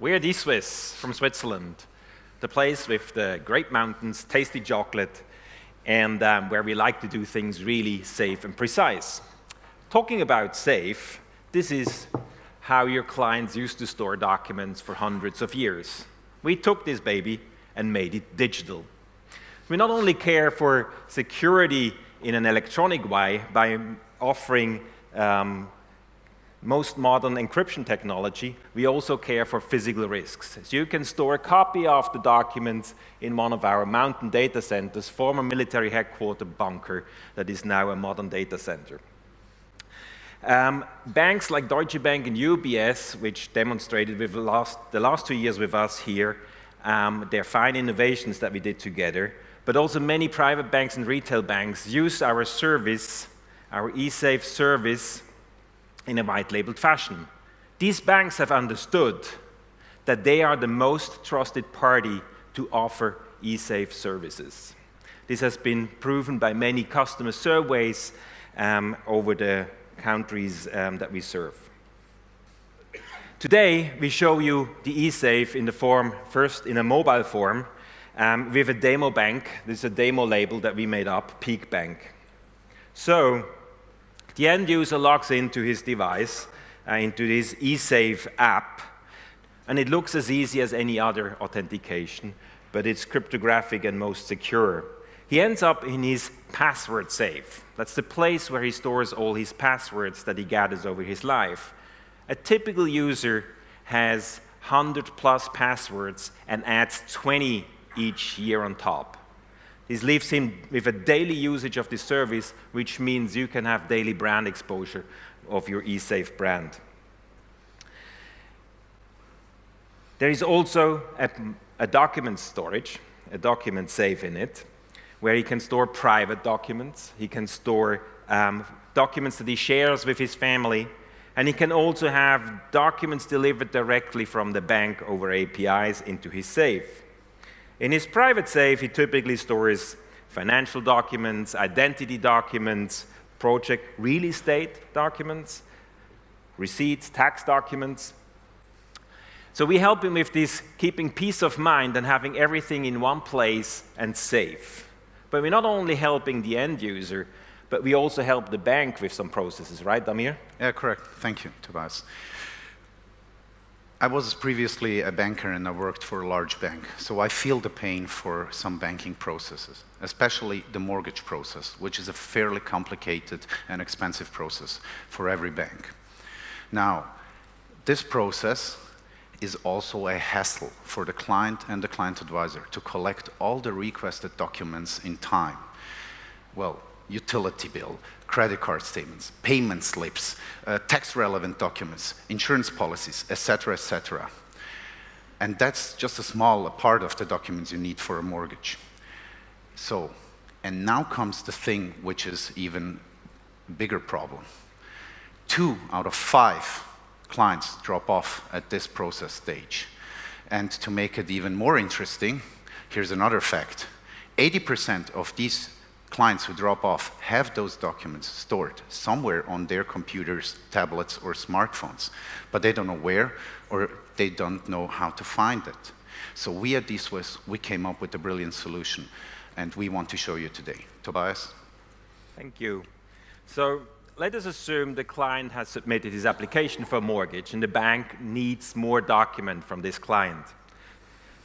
We're Dswiss from Switzerland, the place with the great mountains, tasty chocolate, and where we like to do things really safe and precise. Talking about safe, this is how your clients used to store documents for hundreds of years. We took this baby and made it digital. We not only care for security in an electronic way by offering most modern encryption technology, we also care for physical risks. So you can store a copy of the documents in one of our mountain data centers, former military headquarters bunker that is now a modern data center. Banks like Deutsche Bank and UBS, which demonstrated with the last 2 years with us here, their fine innovations that we did together, but also many private banks and retail banks use our service, our eSafe service, in a white-labeled fashion. These banks have understood that they are the most trusted party to offer eSafe services. This has been proven by many customer surveys over the countries that we serve. Today, we show you the eSafe in the form, first in a mobile form, with a demo bank. This is a demo label that we made up, Peak Bank. So, the end user logs into his device, into this eSafe app, and it looks as easy as any other authentication, but it's cryptographic and most secure. He ends up in his password safe. That's the place where he stores all his passwords that he gathers over his life. A typical user has 100+ passwords and adds 20 each year on top. This leaves him with a daily usage of this service, which means you can have daily brand exposure of your eSafe brand. There is also a document storage, a document safe in it, where he can store private documents. He can store documents that he shares with his family, and he can also have documents delivered directly from the bank over APIs into his safe. In his private safe, he typically stores financial documents, identity documents, project real estate documents, receipts, tax documents. So we help him with this, keeping peace of mind and having everything in one place and safe. But we're not only helping the end user, but we also help the bank with some processes, right, Damir? Yeah, correct. Thank you, Tobias. I was previously a banker and I worked for a large bank, so I feel the pain for some banking processes, especially the mortgage process, which is a fairly complicated and expensive process for every bank. Now, this process is also a hassle for the client and the client advisor to collect all the requested documents in time. Well, utility bill, credit card statements, payment slips, tax-relevant documents, insurance policies, etc., etc. And that's just a small part of the documents you need for a mortgage. So, and now comes the thing which is even bigger problem. 2 out of 5 clients drop off at this process stage. And to make it even more interesting, here's another fact. 80% of these clients who drop off have those documents stored somewhere on their computers, tablets, or smartphones, but they don't know where, or they don't know how to find it. So we at Dswiss, we came up with a brilliant solution, and we want to show you today. Tobias? Thank you. So let us assume the client has submitted his application for a mortgage, and the bank needs more document from this client.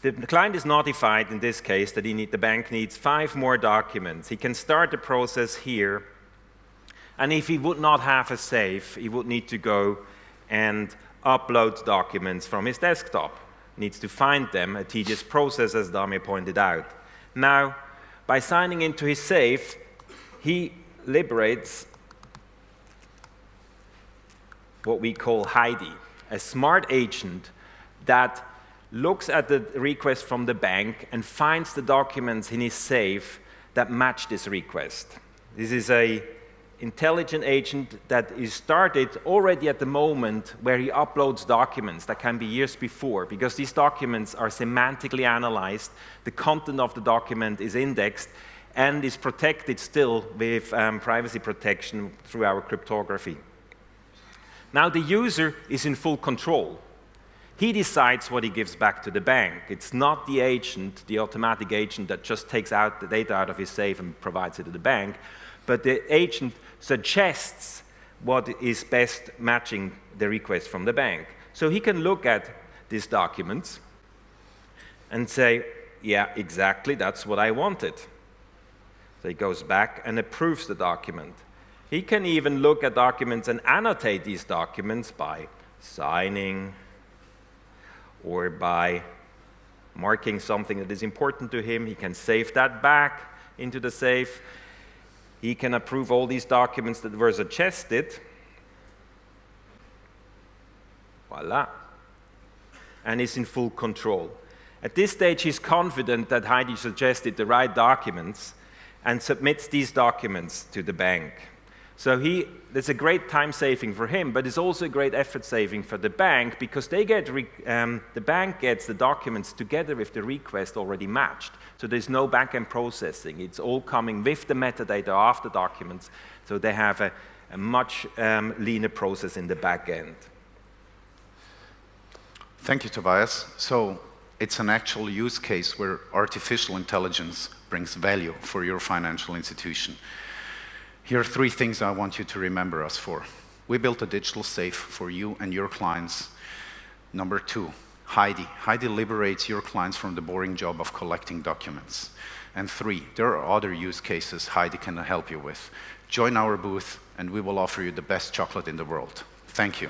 The client is notified, in this case, that the bank needs 5 more documents. He can start the process here, and if he would not have a safe, he would need to go and upload documents from his desktop. Needs to find them, a tedious process, as Damir pointed out. Now, by signing into his safe, he liberates what we call Heidi, a smart agent that looks at the request from the bank and finds the documents in his safe that match this request. This is an intelligent agent that is started already at the moment where he uploads documents that can be years before, because these documents are semantically analyzed, the content of the document is indexed, and is protected still with privacy protection through our cryptography. Now the user is in full control. He decides what he gives back to the bank. It's not the agent, the automatic agent that just takes out the data out of his safe and provides it to the bank, but the agent suggests what is best matching the request from the bank. So he can look at these documents and say, yeah, exactly, that's what I wanted. So he goes back and approves the document. He can even look at documents and annotate these documents by signing or by marking something that is important to him. He can save that back into the safe. He can approve all these documents that were suggested. Voila. And he's in full control. At this stage, he's confident that Heidi suggested the right documents and submits these documents to the bank. So that's a great time saving for him, but it's also a great effort saving for the bank, because they get the bank gets the documents together with the request already matched. So there's no back-end processing. It's all coming with the metadata of the documents, so they have a much leaner process in the back end. Thank you, Tobias. So it's an actual use case where artificial intelligence brings value for your financial institution. Here are 3 things I want you to remember us for. We built a digital safe for you and your clients. Number 2, Heidi. Heidi liberates your clients from the boring job of collecting documents. And 3, there are other use cases Heidi can help you with. Join our booth, and we will offer you the best chocolate in the world. Thank you.